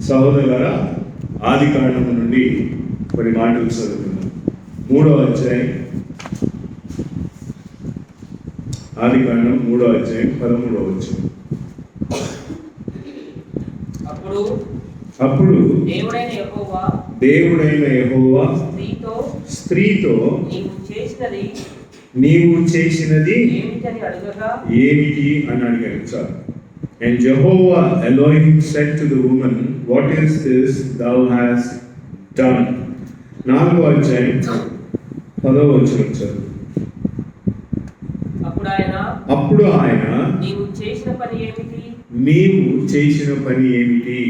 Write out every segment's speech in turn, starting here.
సహోదరులారా, ఆది కాండం నుండి కొన్ని మాటలు చదువుకుందాం. 3వ అధ్యాయం, ఆది కాండం 3వ అధ్యాయం 13వ వచనం. అప్పుడు దేవుడైన యెహోవా స్త్రీతో నీవు చేసినది ఏమిటి అని అడిగాడు. చాలు. And Jehovah Elohim said to the woman, what is this thou hast done? 4వ అధ్యాయం 10వ వచనం చదువు. అప్పుడు ఆయన నీవు చేసిన పని ఏమిటి?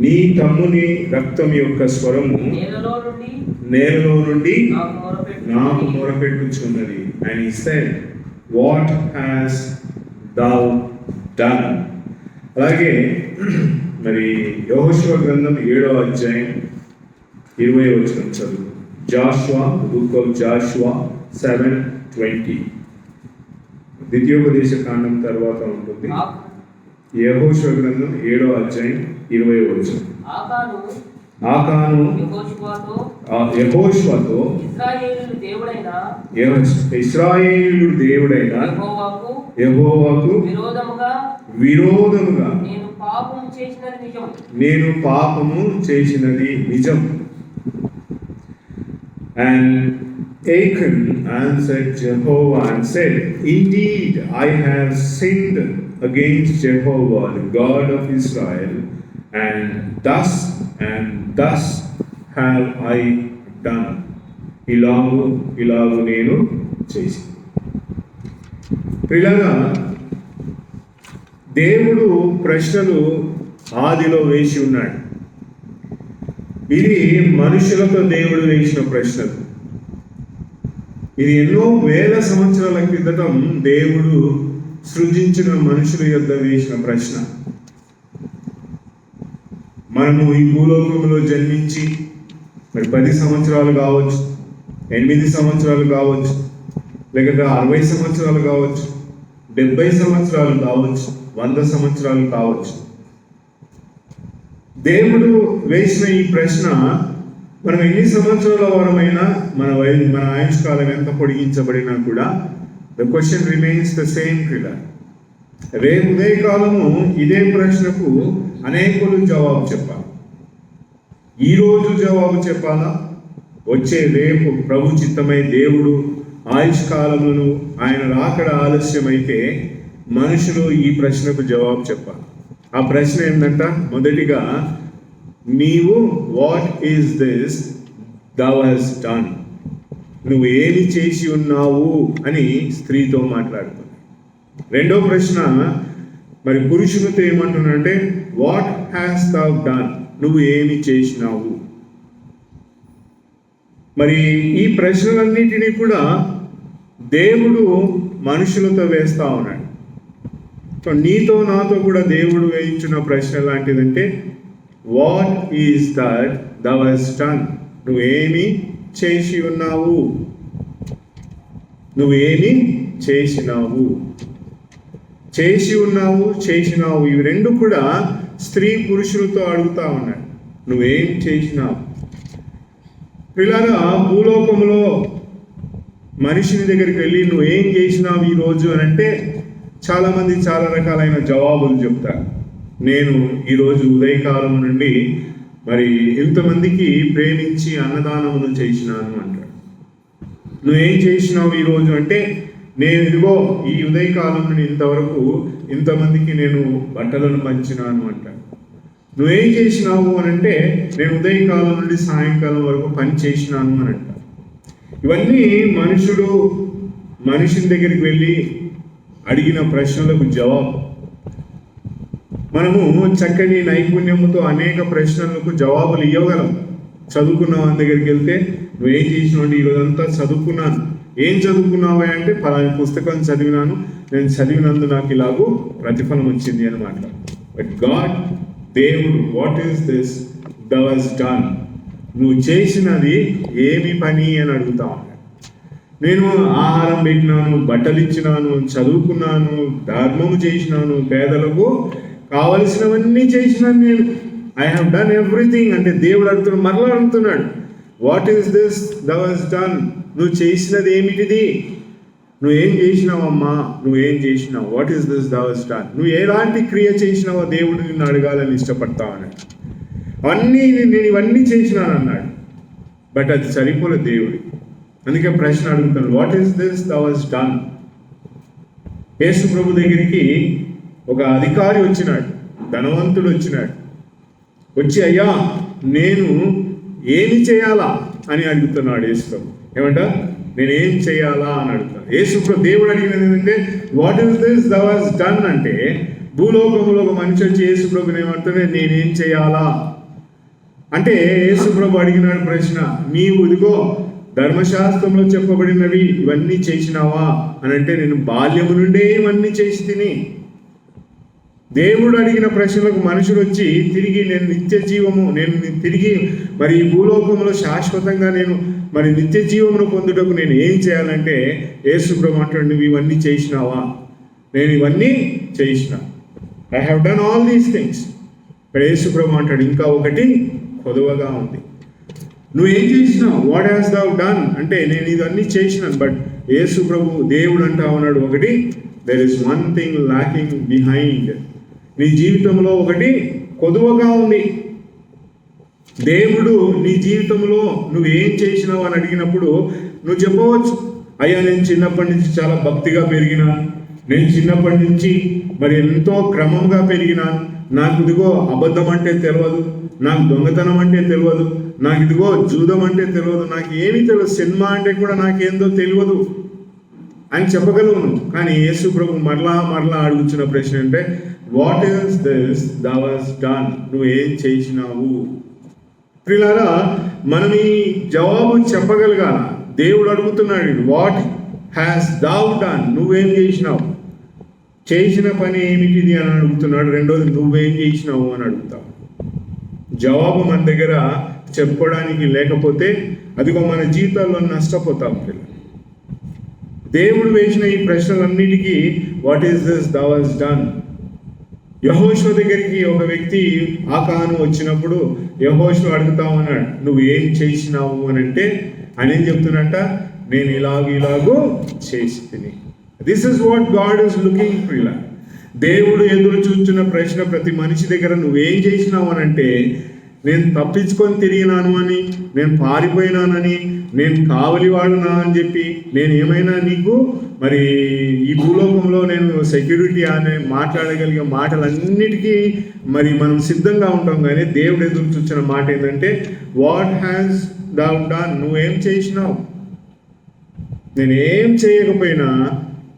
నీ తమ్ముని రక్తం యొక్క స్వరము నేలలో నుండి నాకు మొరపెట్టుచున్నది. And he said, what has thou done? అలాగే మరి యెహోషువ గ్రంథం 7వ అధ్యాయం 20వ వచనం చదువు. Joshua, book of Joshua 7:20. ద్వితీయోపదేశ కాండం తర్వాత ఉంటుంది. యెహోషువ గ్రంథం 7వ అధ్యాయం 20వ వచనం. ఆకాను యెహోషువతో ఇశ్రాయేలు దేవుడైన యెహోవాకు విరోధముగా నేను పాపము చేసినది నిజం. And Achan answered Jehovah and said, indeed I have sinned against Jehovah, the God of Israel, and thus have I done. ఇలాగు నేను చేసి. పిల్లగా దేవుడు ప్రశ్నలు ఆదిలో వేసి ఉన్నాడు. ఇది మనుషులతో దేవుడు వేసిన ప్రశ్నలు. ఇది ఎన్నో వేల సంవత్సరాల క్రితం దేవుడు సృజించిన మనుషుల యొద్ద వేసిన ప్రశ్న. మనము ఈ భూలోకంలో జన్మించి మరి 10 సంవత్సరాలు కావచ్చు, 8 సంవత్సరాలు కావచ్చు, లేకపోతే 60 సంవత్సరాలు కావచ్చు, 70 సంవత్సరాలు కావచ్చు, 100 సంవత్సరాలు కావచ్చు. దేవుడు వేసిన ఈ ప్రశ్న మనం ఎన్ని సంవత్సరాల వారమైనా మన ఆయుష్కాలం ఎంత పొడిగించబడినా కూడా the question remains the same. క్రీడ రేపు ఉదయకాలము ఇదే ప్రశ్నకు అనేకులు జవాబు చెప్పాలి. ఈరోజు జవాబు చెప్పాలా? వచ్చే రేపు ప్రభు చిత్తమై దేవుడు ఆయుష్కాలమును ఆయన రాకడ ఆలస్యమైతే మనుషులు ఈ ప్రశ్నకు జవాబు చెప్పాలి. ఆ ప్రశ్న ఏంటంట? మొదటిగా, నీవు what is this thou hast done? నువ్వు ఏమి చేసి ఉన్నావు అని స్త్రీతో మాట్లాడుతుంది. రెండో ప్రశ్న మరి పురుషునితో ఏమంటున్నాడంటే, వాట్ హ్యాస్ thou done? నువ్వు ఏమి చేసినావు? మరి ఈ ప్రశ్నలన్నిటినీ కూడా దేవుడు మనుషులతో వేస్తా ఉన్నాడు. సో నీతో నాతో కూడా దేవుడు వేయించిన ప్రశ్న లాంటిదంటే, what is that thou hast done? నువ్వేమి చేసి ఉన్నావు? నువ్వేమి చేసినావు? చేసి ఉన్నావు, చేసినావు, ఇవి రెండు కూడా స్త్రీ పురుషులతో అడుగుతా ఉన్నాడు. నువ్వేం చేసినావు? పిల్లగా భూలోకంలో మనిషిని దగ్గరికి వెళ్ళి నువ్వేం చేసినావు ఈరోజు అని అంటే చాలామంది చాలా రకాలైన జవాబులు చెప్తారు. నేను ఈరోజు ఉదయకాలం నుండి మరి ఇంతమందికి ప్రేమించి అన్నదానమును చేసినాను అంటాడు. నువ్వేం చేసినావు ఈరోజు అంటే, నేను ఇదిగో ఈ ఉదయకాలం నుండి ఇంతవరకు ఇంతమందికి నేను బట్టలను పంచినాను అంటాడు. నువ్వేం చేసినావు అని అంటే, నేను ఉదయకాలం నుండి సాయంకాలం వరకు పని చేసినాను అని అంటాడు. ఇవన్నీ మనిషిని దగ్గరికి వెళ్ళి అడిగిన ప్రశ్నలకు జవాబు. మనము చక్కని నైపుణ్యముతో అనేక ప్రశ్నలకు జవాబులు ఇవ్వగలం. చదువుకున్న వాని దగ్గరికి వెళ్తే, నువ్వేం చేసినావు? ఈరోజంతా చదువుకున్నాను. ఏం చదువుకున్నావా అంటే, పలాని పుస్తకం చదివినాను, నేను చదివినందు నాకు ఇలాగూ ప్రతిఫలం వచ్చింది అని మాట్లాడు. బట్ గాడ్, దేవుడు, what is this thou hast done? నువ్వు చేసినది ఏమి పని అని అడుగుతా ఉన్నాడు. నేను ఆహారం పెట్టినాను, బట్టలు ఇచ్చినాను, చదువుకున్నాను, ధర్మము చేసినాను, పేదలకు కావలసినవన్నీ చేసినాను నేను. ఐ హ్యావ్ డన్ ఎవ్రీథింగ్ అంటే దేవుడు అడుగుతున్నాడు, మరలా అడుగుతున్నాడు, what is this thou hast done? నువ్వు చేసినది ఏమిటిది? నువ్వేం చేసినావమ్మా? నువ్వేం చేసినావు? What is this thou hast done? నువ్వు ఎలాంటి క్రియ చేసినావో దేవుడు నిన్ను అడగాలని ఇష్టపడతావు అన్నాడు. నేను ఇవన్నీ చేసినాను అన్నాడు. బట్ అది సరిపోలేదు దేవుడి. అందుకే ప్రశ్న అడుగుతాను, what is this thou hast done? Yesu ప్రభు దగ్గరికి ఒక అధికారి వచ్చినాడు, ధనవంతుడు వచ్చినాడు. వచ్చి, అయ్యా నేను ఏమి చేయాలా అని అడుగుతున్నాడు యేసు ప్రభు. ఏమంట? నేనేం చేయాలా అని అడుగుతాను. యేసు ప్రభు దేవుడు అడిగినది ఏంటంటే, what is this thou hast done అంటే, భూలోకంలో ఒక మనిషి వచ్చి యేసు ప్రభుని ఏమంటాడు, నేనేం చేయాలా అంటే, యేసు ప్రభు అడిగినాడు ప్రశ్న, నీవు ఇదిగో ధర్మశాస్త్రంలో చెప్పబడినవి ఇవన్నీ చేసినావా అని అంటే, నేను బాల్యము నుండే ఇవన్నీ చేసి తిని. దేవుడు అడిగిన ప్రశ్నలకు మనుషులు వచ్చి తిరిగి నేను నిత్య జీవము, నేను తిరిగి మరి ఈ భూలోకంలో శాశ్వతంగా నేను మరి నిత్య జీవమును పొందుటకు నేను ఏం చేయాలంటే, యేసు ప్రభు అంటాడు, నువ్వు ఇవన్నీ చేసినావా? నేను ఇవన్నీ చేసిన, I have done all these things. ఇక్కడ యేసు ప్రభు అంటాడు, ఇంకా ఒకటి కొదువగా ఉంది. నువ్వేం చేసినావు? వాట్ హ్యాస్ దౌ డన్ అంటే, నేను ఇవన్నీ చేసినాను. బట్ యేసు ప్రభు దేవుడు అంటా ఉన్నాడు, ఒకటి, there is one thing locking behind. నీ జీవితంలో ఒకటి కొదువగా ఉంది. దేవుడు నీ జీవితంలో నువ్వేం చేసినావు అని అడిగినప్పుడు నువ్వు చెప్పవచ్చు, అయ్యా నేను చిన్నప్పటి నుంచి చాలా భక్తిగా పెరిగినాను, నేను చిన్నప్పటి నుంచి మరి ఎంతో క్రమంగా పెరిగినాను, నాకు ఇదిగో అబద్ధం అంటే తెలియదు, నాకు దొంగతనం అంటే తెలియదు, నాకు ఇదిగో జూదం అంటే తెలియదు, నాకు ఏమీ తెలియదు, సినిమా అంటే కూడా నాకేందో తెలియదు అని చెప్పగలను. కానీ యేసు ప్రభు మరలా అడుగుతున్న ప్రశ్న అంటే, what is this thou hast done? నువ్వు ఏం చేసినావు? ప్రియులారా, మనం ఈ జవాబు చెప్పగలగాల. దేవుడు అడుగుతున్నాడు, వాట్ హ్యాస్ దౌ డన్? నువ్వేం చేసినావు? చేసిన పని ఏమిటిది అని అడుగుతున్నాడు. రెండోది, నువ్వేం చేసినావు అని అడుగుతావు. జవాబు మన దగ్గర చెప్పుకోవడానికి లేకపోతే అదిగో మన జీవితాల్లో నష్టపోతాం. దేవుడు వేసిన ఈ ప్రశ్నలన్నిటికీ what is this thou hast done? యెహోషువ దగ్గరికి ఒక వ్యక్తి ఆకాను వచ్చినప్పుడు యెహోషువ అడుగుతా ఉన్నాడు, నువ్వు ఏం చేసినావు అని అంటే, ఆయన ఏం చెప్తున్నట్ట, నేను ఇలాగూ చేసి తిని. This is what God is looking for. దేవుడు ఎదురు చూస్తున్న ప్రశ్న ప్రతి మనిషి దగ్గర, నువ్వేం చేసినావు అని అంటే, నేను తప్పించుకొని తిరిగినాను అని, నేను పారిపోయినానని, నేను కావలివాడునా అని చెప్పి, నేను ఏమైనా నీకు మరి ఈ భూలోకంలో నేను సెక్యూరిటీ అనే మాట్లాడగలిగే మాటలన్నిటికీ మరి మనం సిద్ధంగా ఉంటాం. కానీ దేవుడు ఎదురు చూసిన మాట ఏంటంటే, వాట్ హ్యాస్ దౌ డన్? నువ్వేం చేసినావు? నేనేం చేయకపోయినా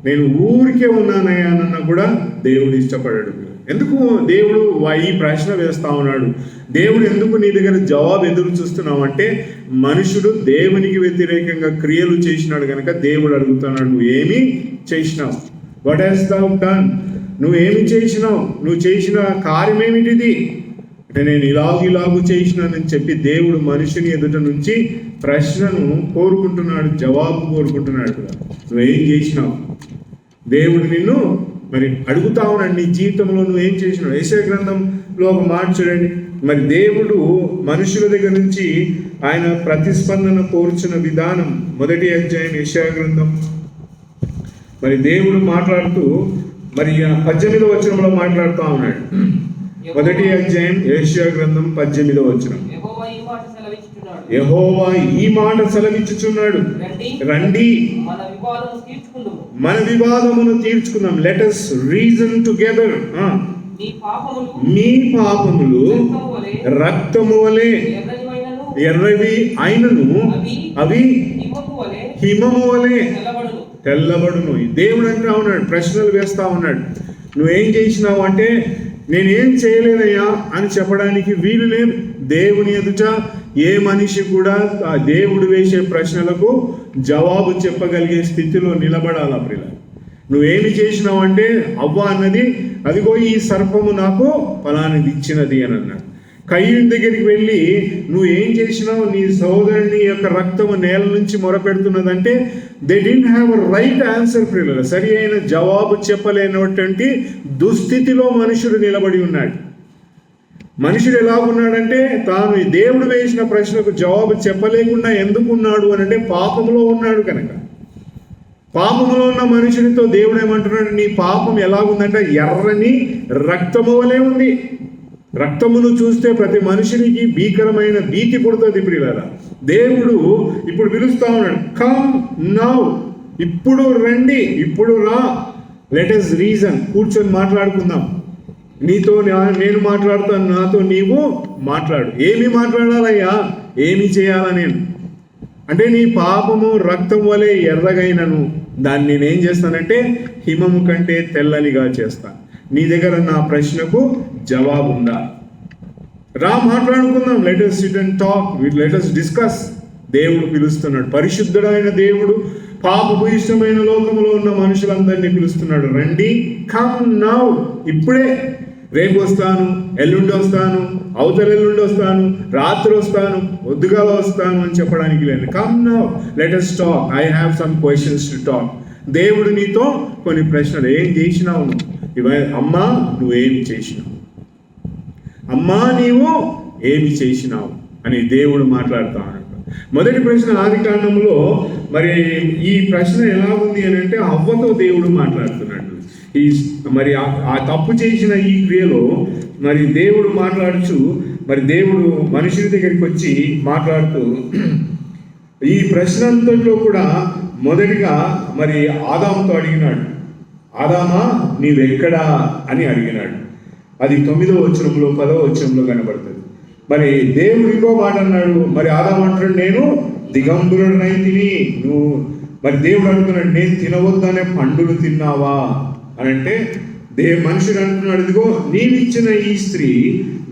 నేను ఊరికే ఉన్నానయ్యా అన్న కూడా దేవుడు ఇష్టపడాడు. ఎందుకు దేవుడు ఈ ప్రశ్న వేస్తా ఉన్నాడు? దేవుడు ఎందుకు నీ దగ్గర జవాబు ఎదురు చూస్తున్నావు అంటే, మనుషుడు దేవునికి వ్యతిరేకంగా క్రియలు చేసినాడు కనుక దేవుడు అడుగుతున్నాడు, నువ్వు ఏమి చేసినావు? What has thou done? నువ్వేమి చేసినావు? నువ్వు చేసిన కార్యం ఏమిటిది అంటే, నేను ఇలాగూ చేసినానని చెప్పి దేవుడు మనుషుని ఎదుట నుంచి ప్రశ్నను కోరుకుంటున్నాడు, జవాబు కోరుకుంటున్నాడు. నువ్వేం చేసినావు? దేవుడు నిన్ను మరి అడుగుతా ఉన్నాడు, నీ జీవితంలో నువ్వేం చేసినావు? యెషయా గ్రంథంలో ఒక మాట చూడండి. మరి దేవుడు మనుషుల దగ్గర నుంచి ఆయన ప్రతిస్పందన కోరుచున్న విధానం. 1వ అధ్యాయం యెషయా గ్రంథం. మరి దేవుడు మాట్లాడుతూ మరి 18వ వచనంలో మాట్లాడుతూ ఉన్నాడు. 1వ అధ్యాయం యెషయా గ్రంథం 18వ వచనం. యెహోవా ఈ మాట సెలవిచ్చుచున్నాడు, రండి మన వివాదమును తీర్చుకుందాం. Let us reason together. మీ పాపములు రక్తము వలె ఎర్రవి అయినను అవి హిమము వలె తెల్లబడును. దేవుడు అంటా ఉన్నాడు, ప్రశ్నలు వేస్తా ఉన్నాడు. నువ్వేం చేసినావు అంటే, నేనేం చేయలేదయ్యా అని చెప్పడానికి వీలు లేదు. దేవుని ఎదుట ఏ మనిషి కూడా ఆ దేవుడు వేసే ప్రశ్నలకు జవాబు చెప్పగలిగే స్థితిలో నిలబడాల. ప్రియుల, నువ్వేమి చేసినావు అంటే, అవ్వ అన్నది, అదిగో ఈ సర్పము నాకు ఫలానిది ఇచ్చినది అని అన్నాడు. కయ్యూని దగ్గరికి వెళ్ళి నువ్వు ఏం చేసినావు, నీ సోదరుని యొక్క రక్తము నేల నుంచి మొరపెడుతున్నదంటే they didn't have a right answer. ప్రియులారా, సరి అయిన జవాబు చెప్పలేనటువంటి దుస్థితిలో మనుషుడు నిలబడి ఉన్నాడు. మనుషుడు ఎలా ఉన్నాడంటే తాను దేవుడు వేసిన ప్రశ్నకు జవాబు చెప్పలేకుండా ఎందుకున్నాడు అని అంటే పాపంలో ఉన్నాడు కనుక. పాపంలో ఉన్న మనుషునితో దేవుడు ఏమంటున్నాడు, నీ పాపం ఎలాగుందంటే ఎర్రని రక్తము వలె ఉంది. రక్తమును చూస్తే ప్రతి మనుషునికి భీకరమైన భీతి పుడుతుంది. ప్రియులారా, దేవుడు ఇప్పుడు పిలుస్తా ఉన్నాడు, కమ్ నౌ, ఇప్పుడు రండి, ఇప్పుడు రా, లెట్ us రీజన్, కూర్చొని మాట్లాడుకుందాం. నీతో నేను మాట్లాడుతాను, నాతో నీవు మాట్లాడు. ఏమి మాట్లాడాలయ్యా, ఏమి చేయాలా నేను అంటే, నీ పాపము రక్తం వలె ఎర్రగైనను దాన్ని నేనేం చేస్తానంటే హిమము కంటే తెల్లనిగా చేస్తాను. నీ దగ్గర నా ప్రశ్నకు జవాబు ఉందా? రా మాట్లాడుకుందాం, let us sit and talk, let us discuss. దేవుడు పిలుస్తున్నాడు, పరిశుద్ధుడైన దేవుడు పాపపు ఇష్టమైన లోకంలో ఉన్న మనుషులందరినీ పిలుస్తున్నాడు, రండి, కమ్ నౌ, ఇప్పుడే. రేపు వస్తాను, ఎల్లుండి వస్తాను, అవతల ఎల్లుండి వస్తాను, రాత్రి వస్తాను, పొద్దుగాల వస్తాను అని చెప్పడానికి లేదు. Come now, let us talk, I have some questions to talk. దేవుడు నీతో కొన్ని ప్రశ్నలు, ఏం చేసినావు అమ్మా, నువ్వేమి చేసినావు, అమ్మా నీవు ఏమి చేసినావు అని దేవుడు మాట్లాడుతా ఉన్నాడు. మొదటి ప్రశ్న ఆదికాండంలో మరి ఈ ప్రశ్న ఎలా ఉంది అని అంటే అవ్వతో దేవుడు మాట్లాడుతున్నాడు. మరి ఆ తప్పు చేసిన ఈ క్రియలో మరి దేవుడు మాట్లాడుచు, మరి దేవుడు మనుషుల దగ్గరికి వచ్చి మాట్లాడుతూ ఈ ప్రశ్న అంతట్లో కూడా మొదటిగా మరి ఆదాముతో అడిగినాడు, ఆదామా నీవెక్కడా అని అడిగినాడు. అది 9వ వచనంలో 10వ వచనంలో కనబడుతుంది. మరి దేవుడు ఇంకో మాట అన్నాడు, మరి ఆదాము అంటాడు, నేను దిగంబరుడనైతిని, నువ్వు మరి దేవుడు అంటున్నాడు, నేను తినవద్దనే పండును తిన్నావా అని అంటే మనుషుడు అంటున్నాడు, ఇదిగో నీవిచ్చిన ఈ స్త్రీ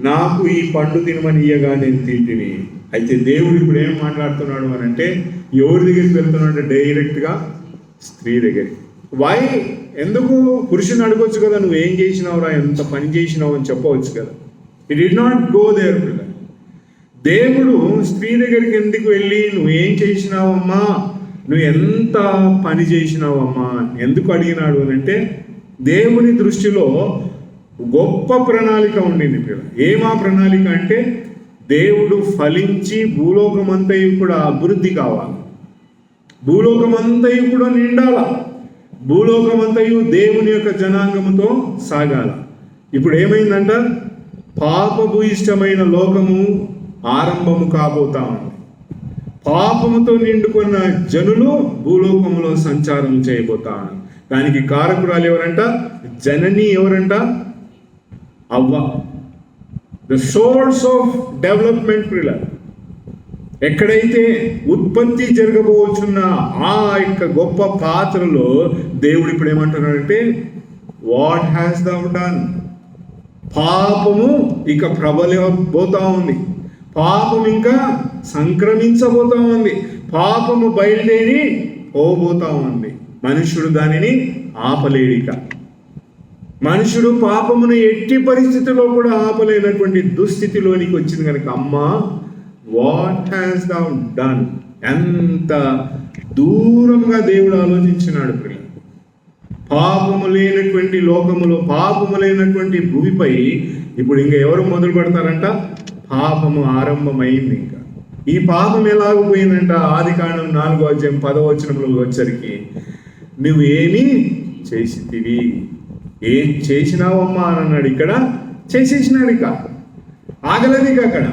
నాకు ఈ పండు తినమని ఇయ్యగా నేను తింటిని. అయితే దేవుడు ఇప్పుడు ఏం మాట్లాడుతున్నాడు అని అంటే ఎవరి దగ్గరికి వెళ్తున్నాడు? డైరెక్ట్గా స్త్రీ దగ్గరికి. వై? ఎందుకు? పురుషుని అడగొచ్చు కదా, నువ్వు ఏం చేసినావురా, ఎంత పని చేసినావు అని చెప్పవచ్చు కదా. It did not go there. దేవుడు స్త్రీ దగ్గరికి ఎందుకు వెళ్ళి నువ్వు ఏం చేసినావమ్మా, నువ్వు ఎంత పని చేసినావమ్మా ఎందుకు అడిగినాడు అని అంటే దేవుని దృష్టిలో గొప్ప ప్రణాళిక ఉండింది. ఏమా ప్రణాళిక అంటే దేవుడు ఫలించి భూలోకమంతయు కూడా అభివృద్ధి కావాలి, భూలోకమంతయు కూడా నిండాల, భూలోకమంతయు దేవుని యొక్క జనాంగముతో సాగాల. ఇప్పుడు ఏమైందంట, పాపపు ఇష్టమైన లోకము ఆరంభము కాబోతా ఉంది. పాపముతో నిండుకున్న జనులు భూలోకములో సంచారం చేయబోతా ఉన్నారు. దానికి కారకురాలు ఎవరంట? జనని ఎవరంట? అవ్వ. The source of development. ఎక్కడైతే ఉత్పత్తి జరగబోచున్న ఆ యొక్క గొప్ప పాత్రలో దేవుడు ఇప్పుడు ఏమంటున్నాడంటే, వాట్ హ్యాస్ దౌ డన్? పాపము ఇక ప్రబలబోతా ఉంది, పాపం ఇంకా సంక్రమించబోతా ఉంది, పాపము బయలుదేరి పోబోతా ఉంది. మనుషుడు దానిని ఆపలేడిక. మనుషుడు పాపమును ఎట్టి పరిస్థితిలో కూడా ఆపలేనటువంటి దుస్థితిలోనికి వచ్చింది కనుక అమ్మా, వాట్ హ్యాస్ దౌ డన్? ఎంత దూరంగా దేవుడు ఆలోచించినాడు. పాపము లేనటువంటి లోకములో, పాపము లేనటువంటి భూమిపై ఇప్పుడు ఇంకా ఎవరు మొదలు పెడతారంట? పాపము ఆరంభమైంది. ఇంకా ఈ పాపం ఎలాగపోయిందంట? ఆదికాండం 4వ అధ్యాయం 10వ వచనంలో వచ్చరికి, నువ్వు ఏమి చేసితివి, ఏం చేసినావమ్మా అని అన్నాడు. ఇక్కడ చేసేసినాడు, ఇక ఆగలేదు. ఇక అక్కడ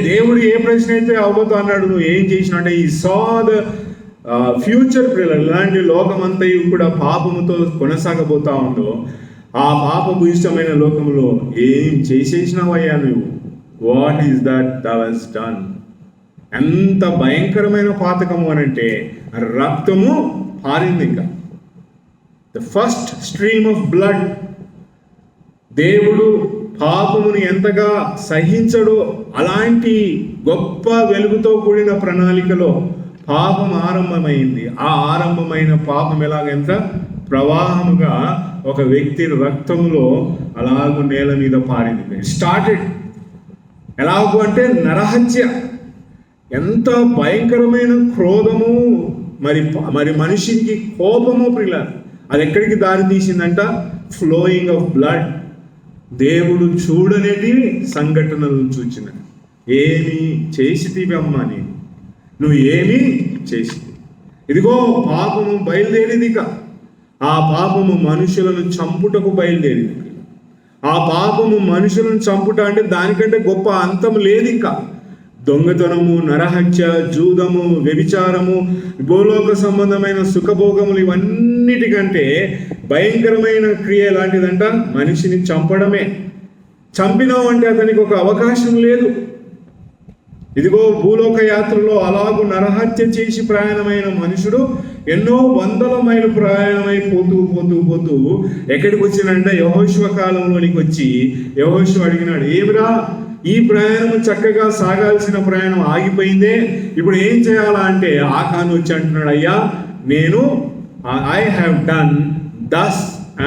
దేవుడు ఏ ప్రశ్న అయితే అవ్వదు అన్నాడు, నువ్వు ఏం చేసినావు అంటే ఈ సా ద ఫ్యూచర్. ఇలాంటి లోకమంతయు కూడా పాపముతో కొనసాగబోతా ఉందో ఆ పాపపు ఇష్టమైన లోకములో ఏం చేసేసినావయ్యా నువ్వు? What is that దౌ has done? ఎంత భయంకరమైన పాతకము అనంటే రక్తము పారింది. ఇంకా the first stream of blood. దేవుడు పాపమును ఎంతగా సహించడో అలాంటి గొప్ప వెలుగుతో కూడిన ప్రణాళికలో పాపం ఆరంభమైంది. ఆ ఆరంభమైన పాపం ఎలాగెంత ప్రవాహముగా ఒక వ్యక్తి రక్తంలో అలాగూ నేల మీద పారింది. స్టార్టెడ్ ఎలాగూ అంటే నరహత్య. ఎంత భయంకరమైన క్రోధము, మరి మనిషికి కోపము ప్రియులారా. అది ఎక్కడికి దారి తీసిందంట? Flowing of blood. దేవుడు చూడనేటి సంఘటనలు చూచిన. ఏమి చేసితివి అమ్మా, నువ్వు ఏమి చేసివి? ఇదిగో పాపము బయలుదేరింది. ఇక ఆ పాపము మనుషులను చంపుటకు బయలుదేరింది. ఆ పాపము మనుషులను చంపుట అంటే దానికంటే గొప్ప అంతం లేదు. ఇంకా దొంగతనము, నరహత్య, జూదము, వ్యభిచారము, భూలోక సంబంధమైన సుఖభోగములు, ఇవన్నిటికంటే భయంకరమైన క్రియ లాంటిదంట మనిషిని చంపడమే. చంపినావు అంటే అతనికి ఒక అవకాశం లేదు. ఇదిగో భూలోక యాత్రలో అలాగూ నరహత్య చేసి ప్రయాణమైన మనుషుడు ఎన్నో వందల మైలు ప్రయాణమై పోతూ ఎక్కడికి వచ్చినంటే యెహోషువ కాలంలోనికి వచ్చి యెహోషువ అడిగినాడు, ఏమిరా ఈ ప్రయాణం చక్కగా సాగాల్సిన ప్రయాణం ఆగిపోయిందే, ఇప్పుడు ఏం చేయాలా అంటే ఆకాను వచ్చి అంటున్నాడు, అయ్యా నేను I have done thus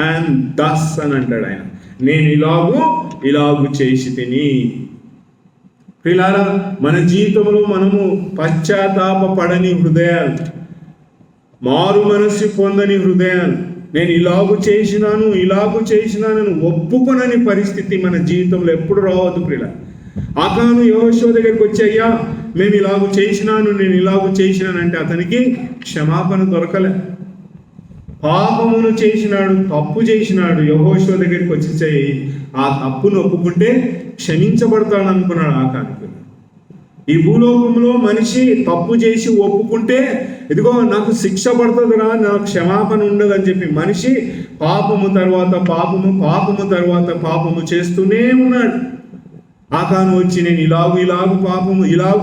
and thus అని అంటాడు ఆయన. నేను ఇలాగు చేసి తిని. ప్రియులారా, మన జీవితంలో మనము పశ్చాత్తాపపడని హృదయాలు, మారు మనస్సు పొందని హృదయాలు, నేను ఇలాగు చేసినానని ఒప్పుకొనని పరిస్థితి మన జీవితంలో ఎప్పుడు రావద్దు ప్రియులారా. ఆకాను యెహోషువ దగ్గరికి వచ్చి, అయ్యా నేను ఇలాగు చేసినానంటే అతనికి క్షమాపణ దొరకలే. పాపమును చేసినాడు, తప్పు చేసినాడు. యెహోషువ దగ్గరికి వచ్చి ఆ తప్పును ఒప్పుకుంటే క్షమించబడతాడు అనుకున్నాడు ఆకాను. ఈ భూలోకంలో మనిషి తప్పు చేసి ఒప్పుకుంటే ఇదిగో నాకు శిక్ష పడుతుందిరా, నాకు క్షమాపణ ఉండదని చెప్పి మనిషి పాపము తర్వాత పాపము చేస్తూనే ఉన్నాడు. ఆకాను వచ్చి నేను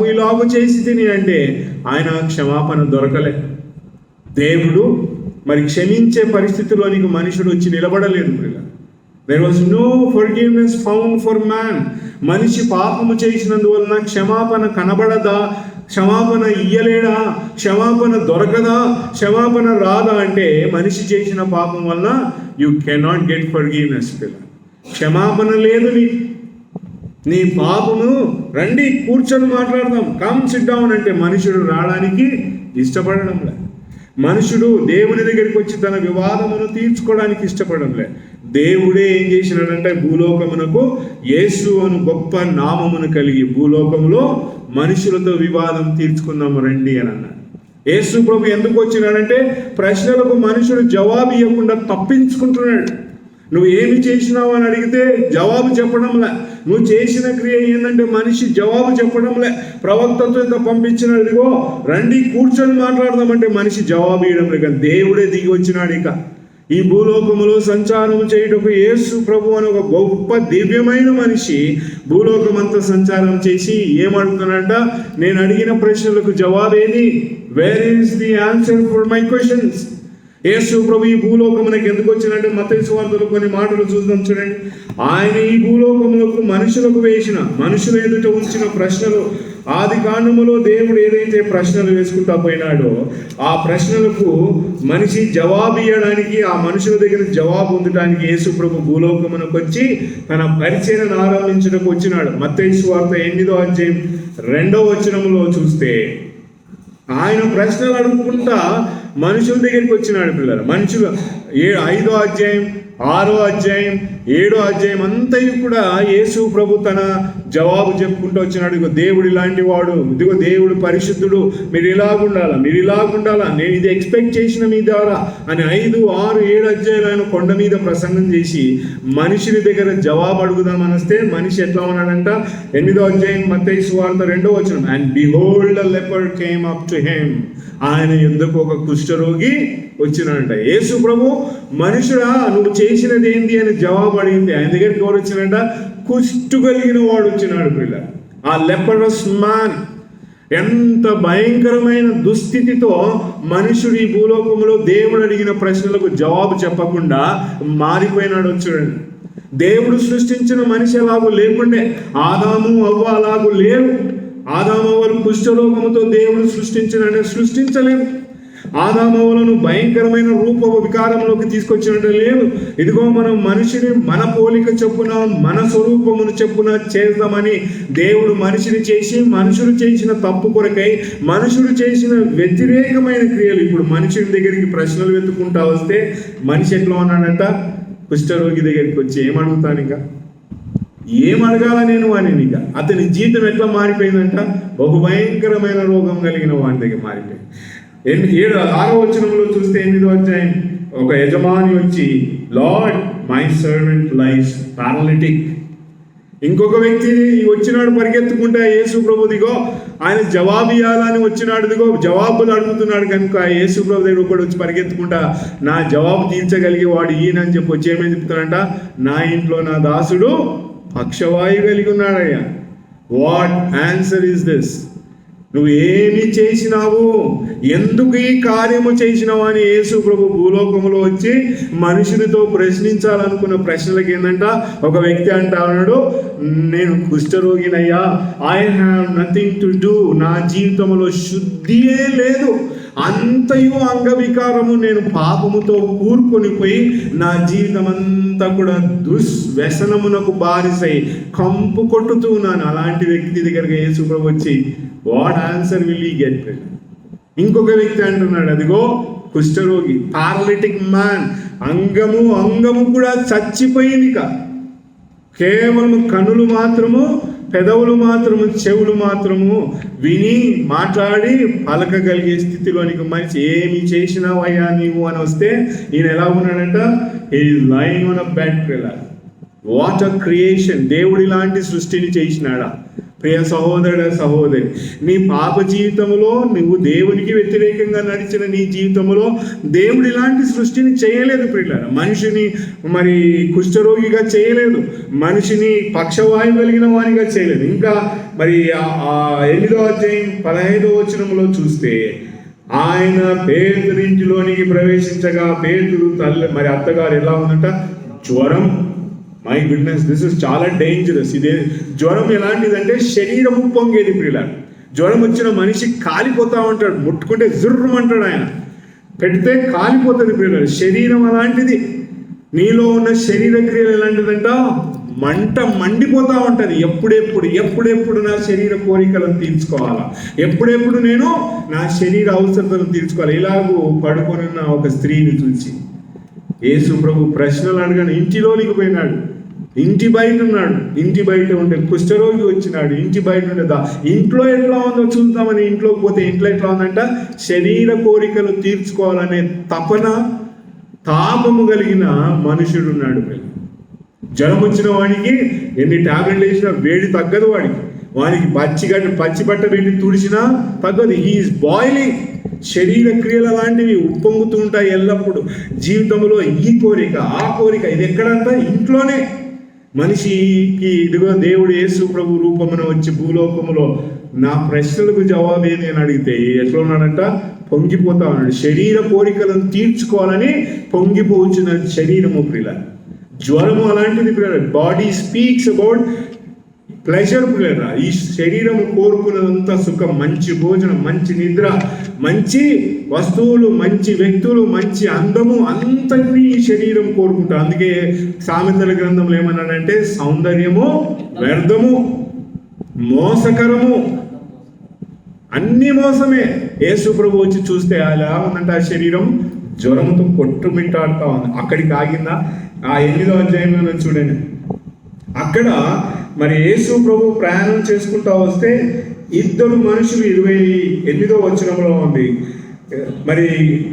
ఇలాగు చేసి తిని అంటే ఆయన క్షమాపణ దొరకలే. దేవుడు మరి క్షమించే పరిస్థితిలోనికి మనుషుడు వచ్చి నిలబడలేదు. There was no forgiveness found for man. మనిషి పాపము చేసినందువలన క్షమాపణ కనబడదా, క్షమాపణ ఇయ్యలేడా, క్షమాపణ దొరకదా, క్షమాపణ రాదా అంటే మనిషి చేసిన పాపం వలన యు కెనాట్ గెట్ ఫర్గివ్నెస్. క్షమాపణ లేదు. నీ పాపము రండి కూర్చొని మాట్లాడదాం, కమ్ సిట్ డౌన్ అంటే మనుషుడు రావడానికి ఇష్టపడడం లేదు. మనుషుడు దేవుని దగ్గరికి వచ్చి తన వివాదమును తీర్చుకోవడానికి ఇష్టపడడం లేదు. దేవుడే ఏం చేసినాడంటే భూలోకమునకు యేసు అను గొప్ప నామమును కలిగి భూలోకంలో మనుషులతో వివాదం తీర్చుకుందాము రండి అని అన్నాడు. యేసు ప్రభు ఎందుకు వచ్చినాడంటే ప్రశ్నలకు మనుషుడు జవాబు ఇవ్వకుండా తప్పించుకుంటున్నాడు. నువ్వు ఏమి చేసినావు అని అడిగితే జవాబు చెప్పడంలే. నువ్వు చేసిన క్రియ ఏంటంటే మనిషి జవాబు చెప్పడంలే. ప్రవక్తతో ఇంకా పంపించినాడు, ఇదిగో రండి కూర్చొని మాట్లాడదామంటే మనిషి జవాబు ఇవ్వడం లేక దేవుడే దిగి వచ్చినాడు. ఇక ఈ భూలోకములో సంచారం చేయుటకు యేసు ప్రభు అని ఒక గొప్ప దివ్యమైన మనిషి భూలోకమంతా సంచారం చేసి ఏమడుగుతున్నాడంట, నేను అడిగిన ప్రశ్నలకు జవాబేది? Where is the answer for my questions? Yesu ప్రభు ఈ భూలోకమునకు ఎందుకు వచ్చినంటే మత్తయి సువార్తలో కొన్ని మాటలు చూద్దాం చూడండి. ఆయన ఈ భూలోకములకు మనుషుల ఎదుట ఉంచిన ప్రశ్నలు, ఆది కాండములో దేవుడు ఏదైతే ప్రశ్నలు వేసుకుంటా పోయినాడో ఆ ప్రశ్నలకు మనిషి జవాబు ఇవ్వడానికి, ఆ మనుషుల దగ్గర జవాబు ఉండటానికి యేసు ప్రభు భూలోకమునకు వచ్చి తన పరిచర్యను ఆరంభించడానికి వచ్చినాడు. మత్తయి సువార్త 8వ అధ్యాయం 2వ వచనములో చూస్తే ఆయన ప్రశ్నలు అడుగుకుంటా మనుషుల దగ్గరికి వచ్చినాడు పిల్లలు. మనుషులు 5వ అధ్యాయం 6వ అధ్యాయం 7వ అధ్యాయం అంతయు కూడా యేసు ప్రభు తన జవాబు చెప్పుకుంటూ వచ్చినాడు. ఇదిగో దేవుడు ఇలాంటి వాడు, ఇదిగో దేవుడు పరిశుద్ధుడు, మీరు ఇలాగుండాలా, నేను ఇది ఎక్స్పెక్ట్ చేసిన మీ ద్వారా అని 5, 6, 7 అధ్యాయులు ఆయన కొండ మీద ప్రసంగం చేసి మనుషుని దగ్గర జవాబు అడుగుదామని వస్తే మనిషి ఎట్లా ఉన్నాడంట? 8వ అధ్యాయం మత్తయి సువార్త 2వ వచనం, and behold a leopard came up to him. ఆయన యుద్ధకు ఒక కుష్ఠరోగి వచ్చినాడంట. యేసు ప్రభు మనుషుడా నువ్వు చేసినది ఏంటి అని జవాబు అడిగింది. ఆయన దగ్గరికి ఎవరు వచ్చినాడంట? కుష్టు కలిగిన వాడు వచ్చినాడు పిల్ల. ఆ లెపరస్ మ్యాన్. ఎంత భయంకరమైన దుస్థితితో మనుషుడు ఈ భూలోకంలో దేవుడు అడిగిన ప్రశ్నలకు జవాబు చెప్పకుండా మారిపోయినాడు. చూడండి, దేవుడు సృష్టించిన మనిషి అలాగూ లేకుండే, ఆదాము అవ్వ అలాగూ లేరు. ఆదాము అవ్వలు కుష్ఠరోగముతో దేవుడు సృష్టించలేము. ఆదామవులను భయంకరమైన రూప వికారంలోకి తీసుకొచ్చినట్టు లేదు. ఇదిగో మనం మనిషిని మన పోలిక చొప్పున మన స్వరూపమును చొప్పున చేద్దామని దేవుడు మనిషిని చేసి, మనుషులు చేసిన తప్పు కొరకై, మనుషులు చేసిన వ్యతిరేకమైన క్రియలు. ఇప్పుడు మనుషుని దగ్గరికి ప్రశ్నలు వెతుక్కుంటా వస్తే మనిషి ఎట్లా ఉన్నాడంట? కుష్ఠరోగి దగ్గరికి వచ్చి ఏం అడుగుతాను, ఇంకా ఏం అడగాల నేను వాడిని? ఇక అతని జీవితం ఎట్లా మారిపోయిందంట? బహుభయంకరమైన రోగం కలిగిన వాడి దగ్గర మారిపోయింది. 6వ వచనంలో చూస్తే 8వ అధ్యాయం, ఒక యజమాని వచ్చి, lord my servant lies paralytic. ఇంకొక వ్యక్తి వచ్చినాడు పరిగెత్తుకుంటే యేసు ప్రభు దిగో ఆయన జవాబు ఇవ్వాలని వచ్చినాడు, దిగో జవాబులు అడుగుతున్నాడు కనుక యేసు ప్రభు దగ్గర ఒకటి వచ్చి పరిగెత్తుకుంటా నా జవాబు తీర్చగలిగే వాడు ఈయనని చెప్పి వచ్చి ఏమేమి చెప్తాడంట? నా ఇంట్లో నా దాసుడు పక్షవాయువు కలిగి ఉన్నాడయ్యా. What answer is this? నువ్వు ఏమి చేసినావు, ఎందుకు ఈ కార్యము చేసినావు అని యేసు ప్రభు భూలోకంలో వచ్చి మనుషునితో ప్రశ్నించాలనుకున్న ప్రశ్నలకు ఏంటంట, ఒక వ్యక్తి అంటా ఉన్నాడు, నేను కుష్ఠరోగినయ్యా, I have nothing to do, నా జీవితంలో శుద్ధియే లేదు, అంతయు అంగవికారము, నేను పాపముతో కూరుకొని పోయి నా జీవితం అంతా కూడా దుర్వ్యసనమునకు బారిసై కంపు కొట్టుతూ ఉన్నాను. అలాంటి వ్యక్తి దగ్గరగా యేసు ప్రభు వచ్చి what answer will you get? ఇంకొక వ్యక్తి అంటున్నాడు, అదిగో కుష్ఠరోగి, పారాలిటిక్ మ్యాన్, అంగము కూడా చచ్చిపోయింది. కేవలం కనులు మాత్రము, పెదవులు మాత్రము, చెవులు మాత్రము విని మాట్లాడి పలకగలిగే స్థితిలోనికి మనిషి. ఏమి చేసినావయ్యా నీవు అని వస్తే ఈయన ఎలా ఉన్నాడంట? He is lying on a bed pillar. What a creation! దేవుడు ఇలాంటి సృష్టిని చేసినాడా? ప్రియ సహోదరుడ సహోదరి, నీ పాప జీవితంలో నువ్వు దేవునికి వ్యతిరేకంగా నడిచిన నీ జీవితంలో దేవుడు ఇలాంటి సృష్టిని చేయలేదు. ప్రియులారా, మనిషిని మరి కుష్ఠరోగిగా చేయలేదు, మనిషిని పక్షవాయువు కలిగిన వానిగా చేయలేదు. ఇంకా మరి 8వ అధ్యాయం 15వ వచనంలో చూస్తే, ఆయన పేతురింటిలోనికి ప్రవేశించగా పేతురు తల్లి మరి అత్తగారు ఎలా ఉందంట? జ్వరం. మై గుడ్నెస్, దిస్ ఇస్ చాలా డేంజరస్. ఇదే జ్వరం ఎలాంటిదంటే శరీరం ఉప్పొంగేది. ప్రియుల జ్వరం వచ్చిన మనిషి కాలిపోతా ఉంటాడు, ముట్టుకుంటే జుర్రమంటాడు, ఆయన పెడితే కాలిపోతుంది. ప్రియుల శరీరం అలాంటిది. నీలో ఉన్న శరీర క్రియలు ఎలాంటిదంట? మండిపోతా ఉంటుంది. ఎప్పుడెప్పుడు నా శరీర కోరికలను తీర్చుకోవాలా, ఎప్పుడెప్పుడు నేను నా శరీర అవసరతలను తీర్చుకోవాలి. ఇలాగూ పడుకొనున్న ఒక స్త్రీని చూసి యేసు ప్రభు ప్రశ్నలు అడగని ఇంటిలోనికి పోయినాడు. ఇంటి బయట ఉన్నాడు, ఇంటి బయట ఉండే కుష్ఠరోగి వచ్చినాడు, ఇంటి బయట ఉండేదా ఇంట్లో ఎట్లా ఉందో చూద్దామని ఇంట్లోకి పోతే ఇంట్లో ఎట్లా ఉందంట? శరీర కోరికలు తీర్చుకోవాలనే తపన, తాపము కలిగిన మనుషుడు ఉన్నాడు. జ్వరం వచ్చిన వాడికి ఎన్ని టాబ్లెట్లు వేసినా వేడి తగ్గదు. వాడికి పచ్చి బట్ట పెట్టి తుడిచినా తగ్గదు. He is boiling. శరీర క్రియలు అలాంటివి ఉప్పొంగుతూ ఉంటాయి ఎల్లప్పుడూ జీవితంలో. ఈ కోరిక ఆ కోరిక, ఇది ఎక్కడంతా? ఇంట్లోనే. మనిషికి ఇదిగో దేవుడు యేసు ప్రభు రూపమున వచ్చి భూలోకములో నా ప్రశ్నలకు జవాబు ఏది అని అడిగితే ఎట్లా ఉన్నాడంట? పొంగిపోతా ఉన్నాడు. శరీర కోరికలను తీర్చుకోవాలని పొంగిపోవచ్చిన శరీరము. ప్రియుల జ్వరము అలాంటిది. ప్రియుల బాడీ స్పీక్స్ అబౌట్ ప్లెజర్. ప్రియుల ఈ శరీరము కోరుకున్నదంతా సుఖం, మంచి భోజనం, మంచి నిద్ర, మంచి వస్తువులు, మంచి వ్యక్తులు, మంచి అందము, అంతటినీ ఈ శరీరం కోరుకుంటారు. అందుకే సామెతల గ్రంథంలో ఏమన్నాడంటే, సౌందర్యము వ్యర్థము, మోసకరము, అన్ని మోసమే. యేసు ప్రభు వచ్చి చూస్తే అలా ఉందంటే ఆ శరీరం జ్వరంతో కొట్టుమిట్టాడుతూ ఉంది. అక్కడికి ఆగిందా? ఆ 8వ అధ్యాయంలో చూడండి. అక్కడ మరి యేసు ప్రభు ప్రయాణం చేసుకుంటా వస్తే ఇద్దరు మనుషులు 28వ వచనంలో ఉంది. మరి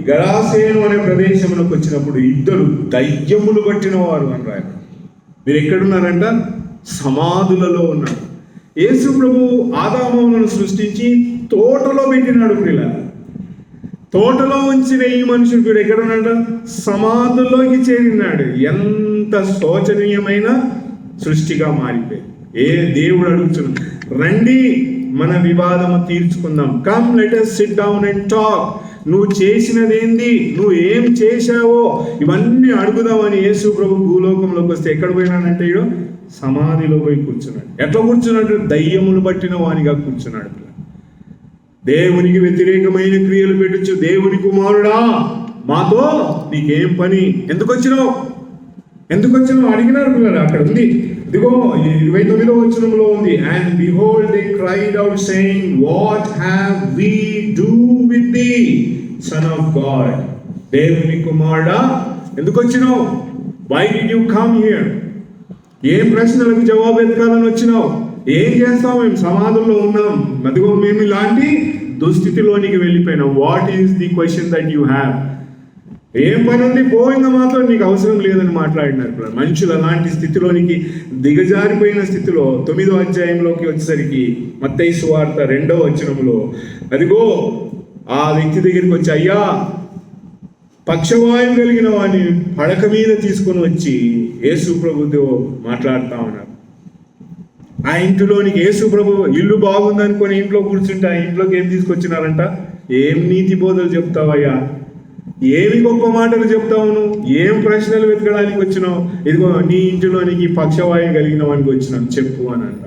గరాసేను అనే ప్రదేశంలోకి వచ్చినప్పుడు ఇద్దరు దయ్యములు పట్టిన వారు అన్నారు. మీరు ఎక్కడున్నారంట? సమాధులలో ఉన్నారు. యేసు ప్రభు ఆదాములను సృష్టించి తోటలో పెట్టినాడు. ప్రియులారా, తోటలో ఉంచిన ఈ మనుషుడు వీడు ఎక్కడ ఉన్నాడు? సమాధుల్లోకి చేరినాడు. ఎంత శోచనీయమైన సృష్టిగా మారిపోయింది. దేవుడు అడుగుతున్నాడు, రండి మన వివాదము తీర్చుకుందాం. Come let us sit down and talk. నువ్వు చేసినదేంది, నువ్వు ఏం చేశావో ఇవన్నీ అడుగుదామని యేసు ప్రభు భూలోకంలోకి వస్తే ఎక్కడ పోయినాడంటే ఈడు సమాధిలో పోయి కూర్చున్నాడు. ఎట్లా కూర్చున్నాడు? దయ్యములు పట్టిన వానిగా కూర్చున్నాడు. దేవునికి వ్యతిరేకమైన క్రియలు పెట్టచ్చు. దేవుని కుమారుడా, మాతో నీకేం పని, ఎందుకు వచ్చినావు అడిగినారు పిల్లలు. అక్కడ ఉంది, ఇదిగో 29వ వచనంలో ఉంది, and behold they cried out saying, what have we do with the son of God. దేవుని కుమారుడా, ఎందుకు వచ్చినావు? Why did you come here? ఏం ప్రశ్నలకు జవాబు ఎత్తుకాలని వచ్చినావు? ఏం చేస్తావు? మేము సమాధుల్లో ఉన్నాం, అదిగో మేము ఇలాంటి దుస్థితిలోనికి వెళ్ళిపోయినాం. What is the question that you have? ఏం పని ఉంది, పోయిందా మాత్రం, నీకు అవసరం లేదని మాట్లాడినారు. మనుషులు అలాంటి స్థితిలోనికి దిగజారిపోయిన స్థితిలో 9వ అధ్యాయంలోకి వచ్చేసరికి మత్తయి సువార్త 2వ వచనంలో అదిగో ఆ వ్యక్తి దగ్గరికి వచ్చి, అయ్యా, పక్షవాయువు కలిగిన వాడిని పడక మీద తీసుకొని వచ్చి యేసు ప్రభుతో మాట్లాడుతూ ఉన్నారు. ఆ ఇంటిలోనికి యేసు ప్రభు ఇల్లు బాగుందనుకొని ఇంట్లో కూర్చుంటే ఆ ఇంట్లోకి ఏం తీసుకొచ్చినారంట? ఏం నీతి బోధలు చెప్తావయ్యా, ఏమి గొప్ప మాటలు చెప్తావు నువ్వు, ఏం ప్రశ్నలు వెతకడానికి వచ్చినావు, ఇదిగో నీ ఇంటిలోనికి పక్షవాయువు కలిగిన వానికి వచ్చినాను చెప్పు అని అంట.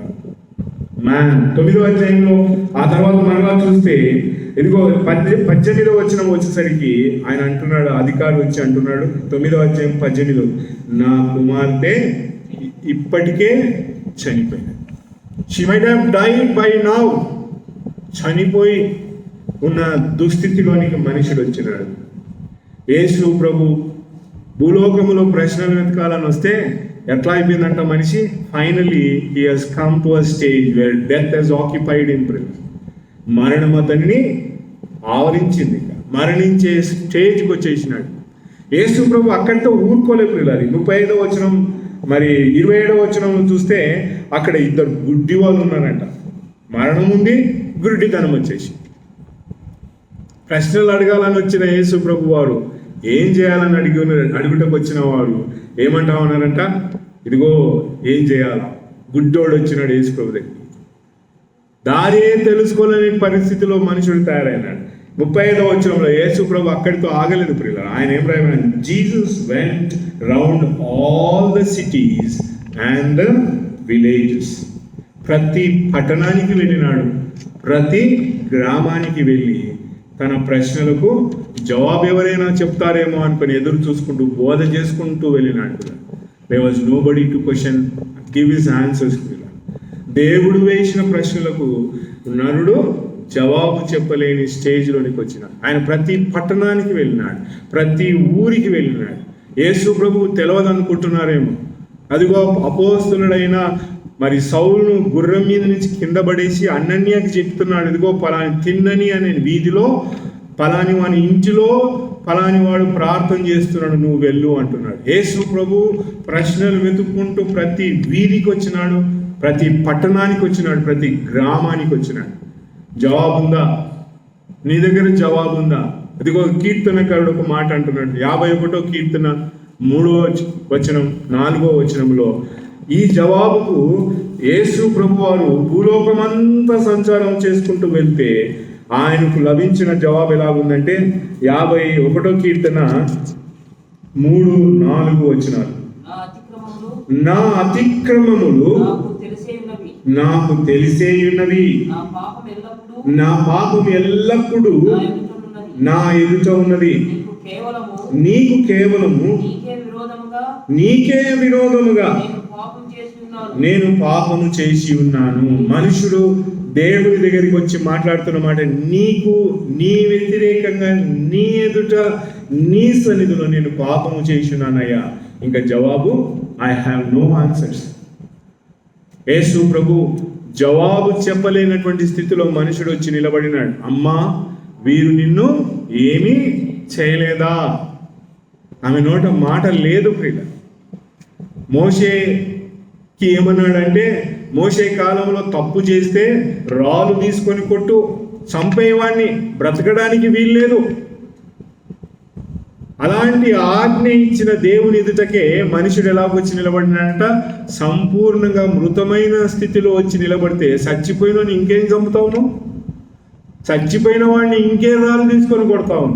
9వ అధ్యాయంలో ఆ తర్వాత మరలా చూస్తే ఇదిగో 18వ వచనం వచ్చేసరికి ఆయన అంటున్నాడు, అధికారి వచ్చి అంటున్నాడు, 9వ అధ్యాయం 18, నా కుమార్తె ఇప్పటికే చనిపోయింది. She might have died by now. చనిపోయి ఉన్న దుస్థితిలోనికి మనుషుడు వచ్చినాడు. యేసు ప్రభు భూలోకములో ప్రశ్నలు వెతకాలని వస్తే ఎట్లా అయిపోయిందంట మనిషి? Finally he has come to a stage where death has occupied him. మరణం అతన్ని ఆవరించింది. మరణించే స్టేజ్కి వచ్చేసినాడు. యేసు ప్రభు అక్కడితో ఊరుకోలేదు. 35వ వచనం మరి 27వ వచనం చూస్తే అక్కడ 2 గుడ్డి వాళ్ళు ఉన్నారంట. మరణం ఉంది, గుడ్డితనం వచ్చేసి. ప్రశ్నలు అడగాలని వచ్చిన యేసు ప్రభు వారు ఏం చేయాలని అడుగుటకు వచ్చిన వారు ఏమంటా ఉన్నారంట? ఇదిగో ఏం చేయాలా? గుడ్డోడు వచ్చినాడు యేసు ప్రభు దగ్గర. దారే తెలుసుకోలేని పరిస్థితిలో మనుషుడు తయారైనాడు. 35వ వచనంలో యేసు ప్రభు అక్కడితో ఆగలేదు ప్రియులారా. ఆయన ఏం రాయమని, Jesus vent round all the cities and the villages. ప్రతి పట్టణానికి వెళ్ళినాడు, ప్రతి గ్రామానికి వెళ్ళి తన ప్రశ్నలకు జవాబు ఎవరైనా చెప్తారేమో అనుకుని ఎదురు చూసుకుంటూ బోధ చేసుకుంటూ వెళ్ళినాడు. There was nobody to question, give his answers. దేవుడు వేసిన ప్రశ్నలకు నరుడు జవాబు చెప్పలేని స్టేజ్లోనికి వచ్చినాడు. ఆయన ప్రతి పట్టణానికి వెళ్ళినాడు, ప్రతి ఊరికి వెళ్ళినాడు. యేసు ప్రభువు తెలియదనుకుంటున్నారేమో. అదిగో అపోస్తలుడైన మరి సౌలును గుర్రం మీద నుంచి కింద పడేసి అనన్యకి చెప్తున్నాడు, ఇదిగో పలాని తిన్నని అనే వీధిలో పలాని వాని ఇంటిలో పలాని వాడు ప్రార్థన చేస్తున్నాడు, నువ్వు వెళ్ళు అంటున్నాడు. యేసు ప్రభు ప్రశ్నలు వెతుక్కుంటూ ప్రతి వీధికి వచ్చినాడు, ప్రతి పట్టణానికి వచ్చినాడు, ప్రతి గ్రామానికి వచ్చినాడు. జవాబుందా? నీ దగ్గర జవాబుందా? అదిగో కీర్తనకారుడు ఒక మాట అంటున్నాడు, 51వ కీర్తన 3వ వచనం 4వ వచనంలో ఈ జవాబుకు యేసు ప్రభు వారు భూలోకమంతా సంచారం చేసుకుంటూ వెళ్తే ఆయనకు లభించిన జవాబు ఎలాగుందంటే 51వ కీర్తన 3-4 వచనాలు, నా అతిక్రమములు నాకు తెలిసేయున్నవి, నా పాపం ఎల్లప్పుడూ నా ఎదుట ఉన్నది, నీకు కేవలము నీకే విరోధముగా నేను పాపము చేసి ఉన్నాను. మనుషుడు దేవుడి దగ్గరికి వచ్చి మాట్లాడుతున్న మాట, నీ వ్యతిరేకంగా నీ ఎదుట నీ సన్నిధిలో నేను పాపము చేసి ఉన్నానయ్యా. ఇంకా జవాబు, ఐ హ్యావ్ నో ఆన్సర్స్. యేసు ప్రభు జవాబు చెప్పలేనటువంటి స్థితిలో మనుషుడు వచ్చి నిలబడినాడు. అమ్మా, వీరు నిన్ను ఏమీ చేయలేదా? ఆమె నోట మాట లేదు ప్రియుల. మోషేకి ఏమన్నాడంటే, మోషే కాలంలో తప్పు చేస్తే రాళ్ళు తీసుకొని కొట్టు, చంపేవాడిని, బ్రతకడానికి వీల్లేదు. అలాంటి ఆజ్ఞ ఇచ్చిన దేవుని ఎదుటకే మనుషుడు ఎలాగొచ్చి నిలబడినాడంట? సంపూర్ణంగా మృతమైన స్థితిలో వచ్చి నిలబడితే చచ్చిపోయిన ఇంకేం చంపుతావు నువ్వు? చచ్చిపోయిన వాడిని ఇంకేం రాళ్ళు తీసుకొని కొడతావు?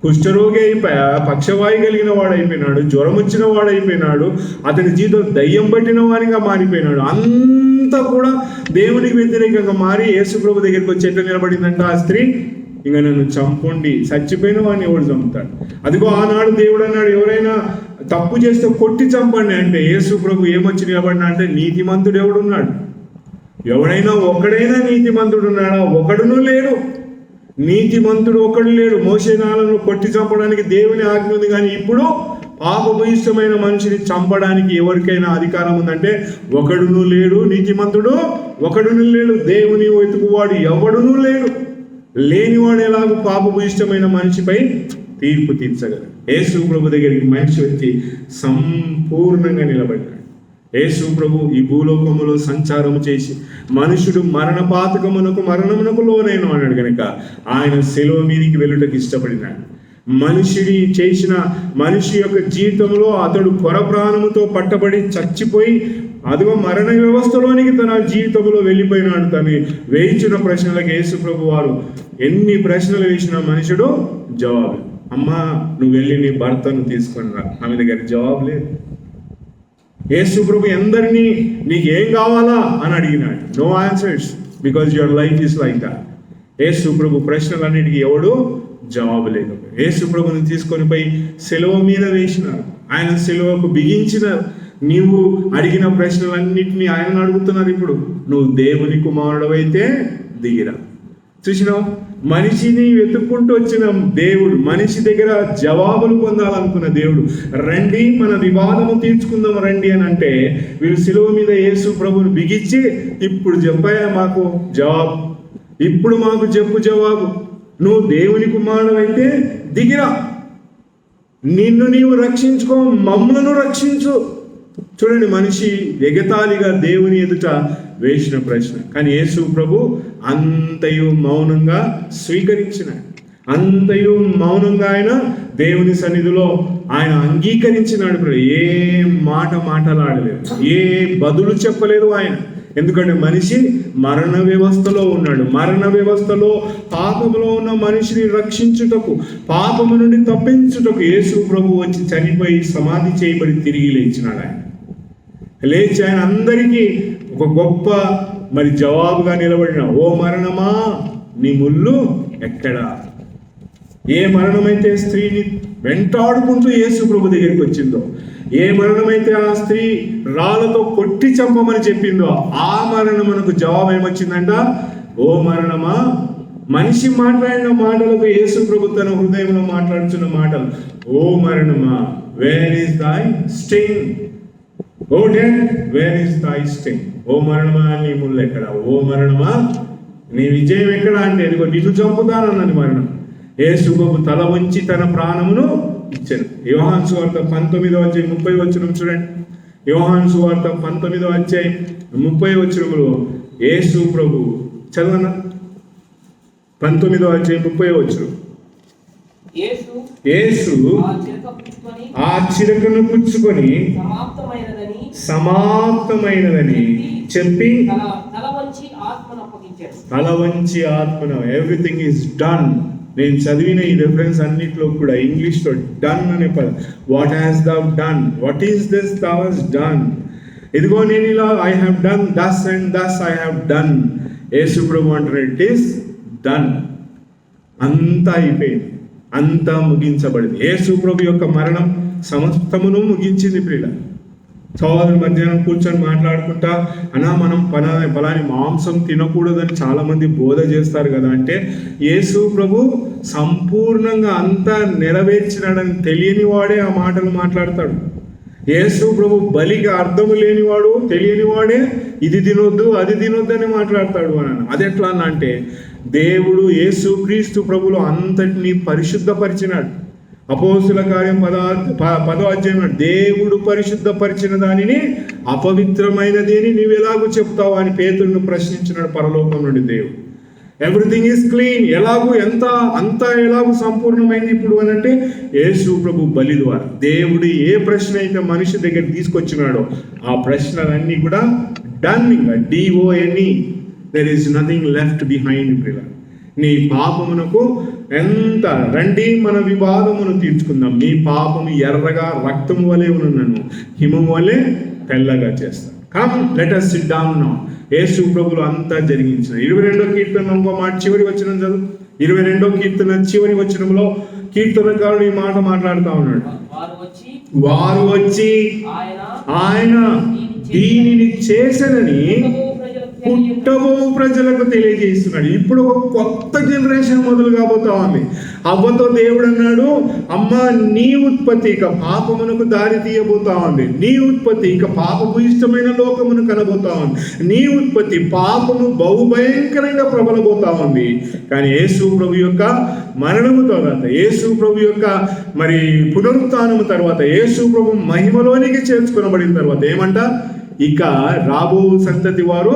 కుష్ఠరోగి అయిపోయా, పక్షవాయు కలిగిన వాడైపోయినాడు, జ్వరం వచ్చిన వాడైపోయినాడు, అతని జీవితం దయ్యం పట్టిన వాడిగా మారిపోయినాడు. అంతా కూడా దేవునికి వ్యతిరేకంగా మారి యేసుప్రభు దగ్గరికి వచ్చి ఎట్లా నిలబడిందంట ఆ స్త్రీ, ఇంకా నన్ను చంపండి, చచ్చిపోయిన వాడిని ఎవడు చంపుతాడు. అదిగో ఆనాడు దేవుడు అన్నాడు, ఎవరైనా తప్పు చేస్తే కొట్టి చంపండి అంటే యేసుప్రభు ఏమొచ్చి నిలబడినా అంటే, నీతిమంతుడు ఎవడున్నాడు? ఎవడైనా ఒక్కడైనా నీతిమంతుడు ఉన్నాడా? ఒకడును లేడు. నీతిమంతుడు ఒకడు లేడు. మోషే కాలంలో కొట్టి చంపడానికి దేవుని ఆజ్ఞ ఉంది, కానీ ఇప్పుడు పాపభూయిష్టమైన మనిషిని చంపడానికి ఎవరికైనా అధికారం ఉందంటే ఒకడును లేడు. నీతిమంతుడు ఒకడును లేడు. దేవుని వెతుకువాడు ఎవడునూ లేడు. లేనివాడు ఎలాగూ పాపభూయిష్టమైన మనిషిపై తీర్పు తీర్చగలరు. యేసు ప్రభు దగ్గరికి మనిషి వచ్చి సంపూర్ణంగా నిలబడ్డాడు. యేసు ప్రభు ఈ భూలోకములో సంచారము చేసి మనుషుడు మరణమునకు లోనైన అన్నాడు కనుక ఆయన శిలువ మీదికి వెళ్ళుటకు ఇష్టపడినాడు. మనిషి యొక్క జీవితంలో అతడు ప్రాణముతో పట్టబడి చచ్చిపోయి అదిగో మరణ వ్యవస్థలోనికి తన జీవితంలో వెళ్ళిపోయినాడు. తను వేయించిన ప్రశ్నలకు యేసు ప్రభు వారు ఎన్ని ప్రశ్నలు వేసిన మనుషుడు జవాబు, అమ్మా నువ్వు వెళ్ళి నీ భర్తను తీసుకొని రా. ఆమె దగ్గర జవాబు లేదు. యేసు ప్రభు అందరినీ నీకు ఏం కావాలా అని అడిగినాడు. No answers, because your life is like that. Yesu ప్రభు ప్రశ్నలన్నిటికీ ఎవడు జవాబు లేదు. యేసు ప్రభుని తీసుకొని పోయి సిలువ మీద వేసినారు. ఆయన సిలువకు బిగించినారు. నీవు అడిగిన ప్రశ్నలన్నింటినీ ఆయన అడుగుతున్నారు. ఇప్పుడు నువ్వు దేవుని కుమారుడు అయితే దిగిరా. చూసినావు, మనిషిని వెతుక్కుంటూ వచ్చిన దేవుడు, మనిషి దగ్గర జవాబులు పొందాలనుకున్న దేవుడు, రండి మన వివాదము తీర్చుకుందాం రండి అని అంటే, వీళ్ళు సిలువ మీద యేసు ప్రభుని బిగించి ఇప్పుడు చెప్పాయా మాకు జవాబు, ఇప్పుడు మాకు చెప్పు జవాబు, నువ్వు దేవుని కుమారుడు అయితే దిగిరా, నిన్ను నీవు రక్షించుకో, మమ్మలను రక్షించు. చూడండి, మనిషి ఎగతాళిగా దేవుని ఎదుట వేసిన ప్రశ్న, కానీ యేసు ప్రభు అంతయు మౌనంగా స్వీకరించినాడు. అంతయు మౌనంగా ఆయన దేవుని సన్నిధిలో ఆయన అంగీకరించినాడు. ఏ మాట మాటలాడలేదు, ఏ బదులు చెప్పలేదు ఆయన. ఎందుకంటే మనిషి మరణ వ్యవస్థలో ఉన్నాడు. మరణ వ్యవస్థలో పాపములో ఉన్న మనిషిని రక్షించుటకు, పాపము నుండి తప్పించుటకు యేసు ప్రభు వచ్చి చనిపోయి సమాధి చేయబడి తిరిగి లేచినాడు. ఆయన లేచి ఆయన అందరికీ ఒక గొప్ప జవాబుగా నిలబడిన, ఓ మరణమా నీ ముల్లు ఎక్కడా? ఏ మరణమైతే స్త్రీని వెంటాడుకుంటూ యేసు ప్రభు దగ్గరికి వచ్చిందో, ఏ మరణమైతే ఆ స్త్రీ రాళ్లతో కొట్టి చంపమని చెప్పిందో, ఆ మరణమునకు జవాబు ఏమొచ్చిందంట, ఓ మరణమా. మనిషి మాట్లాడిన మాటలకు యేసు ప్రభు తన హృదయంలో మాట్లాడుతున్న మాటలు, ఓ మరణమా where is thy sting, O death where is thy sting. ఓ మరణమా నీ ముళ్ళు ఎక్కడ? ఓ మరణమా నీ విజయం ఎక్కడ అంటే, ఇదిగో నిన్ను చంపుతానన్నది మరణం. యేసు ప్రభు తల వంచి తన ప్రాణమును ఇచ్చాను. యోహాను సువార్త 19:30 చూడండి. యోహాను సువార్త 19:30 యేసు ప్రభు చదవనా? 19:30 యేసు ఆ చిరకను పుచ్చుకొని సమాప్తమైనదని చెప్పి తల వంచి ఆత్మను, ఎవ్రీథింగ్ ఈజ్ డన్. నేను చదివిన ఈ రెఫరెన్స్ అన్నిట్లో కూడా ఇంగ్లీష్లో డన్ అనే పదం, what has thou done, what is this thou has done. ఇదిగో నేను ఇలా, I have done thus and thus I have done. Yesu ప్రభు అంటారు, ఇట్ ఈస్ డన్. అంతా అయిపోయింది, అంతా ముగించబడింది. యేసు ప్రభు యొక్క మరణం సమస్తమును ముగించింది. ప్రియుల సోదరుల మధ్యాహ్నం కూర్చొని మాట్లాడుకుంటా, అనా మనం పలాని మాంసం తినకూడదని చాలామంది బోధ చేస్తారు కదా అంటే, యేసు ప్రభు సంపూర్ణంగా అంతా నెరవేర్చినాడని తెలియని వాడే ఆ మాటలు మాట్లాడతాడు. యేసు ప్రభు బలికి అర్థము లేనివాడు, తెలియని వాడే ఇది తినొద్దు అది తినొద్దు అని మాట్లాడతాడు అని. అది ఎట్లా అంటే, దేవుడు యేసు క్రీస్తు ప్రభులో అంతటినీ పరిశుద్ధపరిచినాడు. అపోస్తుల కార్యం 10వ అధ్యాయం, దేవుడు పరిశుద్ధపరిచిన దానిని అపవిత్రమైనది అని నీవు ఎలాగూ చెప్తావు అని పేతురును ప్రశ్నించినాడు పరలోకం నుండి దేవుడు. Everything is clean. అంతా ఎలాగూ సంపూర్ణమైంది ఇప్పుడు అని అంటే, యేసు ప్రభు బలి ద్వారా దేవుడు ఏ ప్రశ్న అయితే మనిషి దగ్గర తీసుకొచ్చినాడో ఆ ప్రశ్నలన్నీ కూడా done. DONE, there is nothing left behind. నీ పాపమునకు ఎంత రండి మన వివాదమును తీర్చుకుందాం, నీ పాపము ఎర్రగా రక్తము వలె ఉన్నను, హిమము వలె తెల్లగా చేస్తాను. Come let us sit down now. యేసు ప్రభువులు అంతా జరిగించిన 22వ కీర్తన ఇంకో మాట చివరి వచనం చదువు. 22వ కీర్తన చివరి వచనంలో కీర్తనకారుడు ఈ మాట మాట్లాడుతూ ఉన్నాడు. వారు వచ్చి ఆయన దీనిని చేసనని పుట్టబో ప్రజలకు తెలియజేస్తున్నాడు. ఇప్పుడు ఒక కొత్త జనరేషన్ మొదలు కాబోతా ఉంది. అవ్వతో దేవుడు అన్నాడు, అమ్మ నీ ఉత్పత్తి ఇక పాపమునకు దారి తీయబోతా ఉంది, నీ ఉత్పత్తి ఇక పాపపు ఇష్టమైన లోకమును కనబోతా ఉంది, నీ ఉత్పత్తి పాపము బహుభయంకరంగా ప్రబలబోతా ఉంది. కానీ యేసు ప్రభు యొక్క మరణము తర్వాత, యేసు ప్రభు యొక్క మరి పునరుత్థానము తర్వాత, యేసు ప్రభు మహిమలోనికి చేర్చుకొనబడిన తర్వాత ఏమంట, ఇక రాబో సంతతి వారు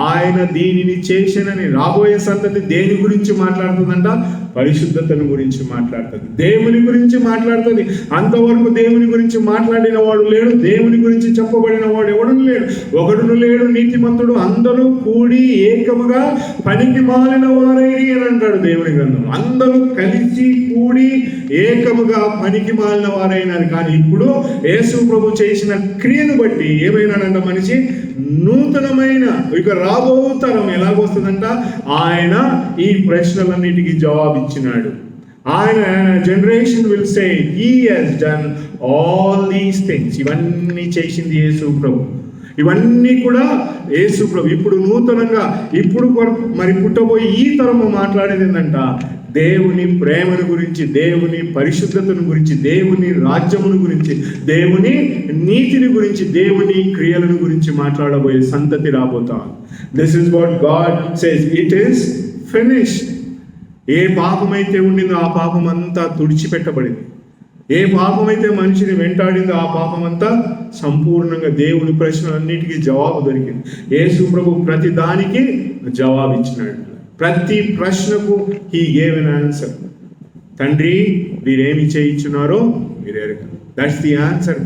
ఆయన దీనిని చేసినని. రాబోయే సంతతి దేని గురించి మాట్లాడుతుందంట? పరిశుద్ధతను గురించి మాట్లాడుతుంది, దేవుని గురించి మాట్లాడుతుంది. అంతవరకు దేవుని గురించి మాట్లాడిన వాడు లేడు, దేవుని గురించి చెప్పబడిన వాడు ఎవడును లేడు, ఒకడును లేడు నీతిమంతుడు, అందరూ కూడి ఏకముగా పనికి మాలిన వారైరి అని అంటాడు దేవుని గ్రంథం. అందరూ కలిసి కూడి ఏకముగా పనికి మాలిన వారైనారు. కానీ ఇప్పుడు యేసు ప్రభు చేసిన క్రియను బట్టి ఏమైనాడంట మనిషి? నూతనమైన ఇక రాబో తరం ఎలాగొస్తుందంట, ఆయన ఈ ప్రశ్నలన్నిటికీ జవాబిచ్చినాడు. ఆయన generation will say he has done all these things. ఇవన్నీ చేసింది యేసు ప్రభు, ఇవన్నీ కూడా యేసు ప్రభు. ఇప్పుడు నూతనంగా ఇప్పుడు మరి పుట్టబోయి ఈ తరము మాట్లాడేది ఏంటంట, దేవుని ప్రేమను గురించి, దేవుని పరిశుద్ధతను గురించి, దేవుని రాజ్యమును గురించి, దేవుని నీతిని గురించి, దేవుని క్రియలను గురించి మాట్లాడబోయే సంతతి రాబోతా. This is what God says, it is finished. ఏ పాపమైతే ఉండిందో ఆ పాపం అంతా తుడిచిపెట్టబడింది. ఏ పాపమైతే మనిషిని వెంటాడిందో ఆ పాపమంతా సంపూర్ణంగా దేవుని ప్రశ్నలన్నిటికీ జవాబు దొరికింది. యేసు ప్రభు ప్రతి దానికి జవాబు ఇచ్చినాడు. ప్రతి ప్రశ్నకు హీ గేవ్ ఎన్ ఆన్సర్. తండ్రి వీరేమి చేయించున్నారో మీరు ఎరగరు. That's the answer.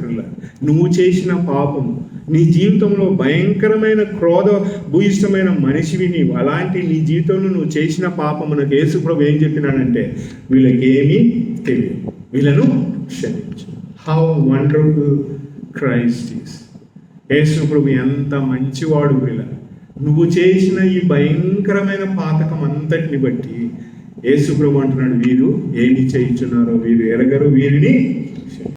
నువ్వు చేసిన పాపం, నీ జీవితంలో భయంకరమైన క్రోధ భూయిష్టమైన మనిషివి నీవు. అలాంటి నీ జీవితంలో నువ్వు చేసిన పాపమునకు యేసు ప్రభు ఏం చెప్పినాడంటే, వీళ్ళకి ఏమీ తెలియదు, వీళ్ళను క్షమించు. How wonderful Christ is. Yesu ప్రభు ఎంత మంచివాడు. వీళ్ళ నువ్వు చేసిన ఈ భయంకరమైన పాతకం అంతటిని బట్టి యేసు ప్రభు అంటున్నాడు, వీరు ఏమి చేయించున్నారో వీరు ఎరగరు, వీరిని